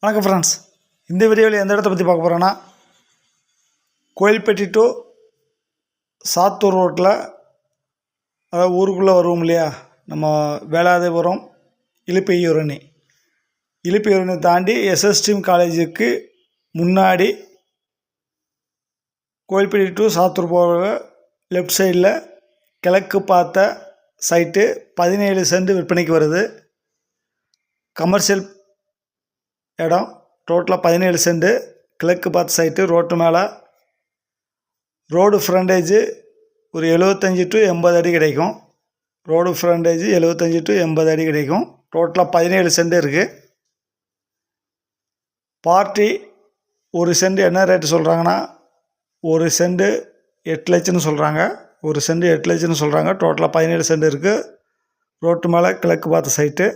வணக்கம் ஃப்ரெண்ட்ஸ். இந்த வீடியோவில் எந்த இடத்த பற்றி பார்க்க போகிறோன்னா, கோயில்பட்டி டு சாத்தூர் ரோட்டில், அதாவது ஊருக்குள்ளே வருவோம் இல்லையா, நம்ம வேளாதேபுரம் இழுப்பையூரணி தாண்டி எஸ்எஸ்டிஎம் காலேஜுக்கு முன்னாடி கோயில்பட்டி டு சாத்தூர் போக லெஃப்ட் சைடில் கிழக்கு பார்த்த சைட்டு 17 சென்ட் விற்பனைக்கு வருது. கமர்ஷியல் இடம். டோட்டலாக 17 சென்ட், கிழக்கு பார்த்த சைட்டு, ரோட்டு மேலே. ரோடு ஃப்ரண்டேஜு ஒரு 75 to 80 அடி கிடைக்கும். ரோடு ஃப்ரண்டேஜ் 75 to 80 அடி கிடைக்கும். டோட்டலாக 17 சென்ட் இருக்குது. பார்ட்டி ஒரு சென்ட் என்ன ரேட்டு சொல்கிறாங்கன்னா, ஒரு சென்ட் 8 லட்சம்னு சொல்கிறாங்க. ஒரு சென்ட் 8 லட்சம்னு சொல்கிறாங்க. டோட்டலாக 17 சென்ட் இருக்குது. ரோட்டு மேலே கிழக்கு பார்த்த சைட்டு.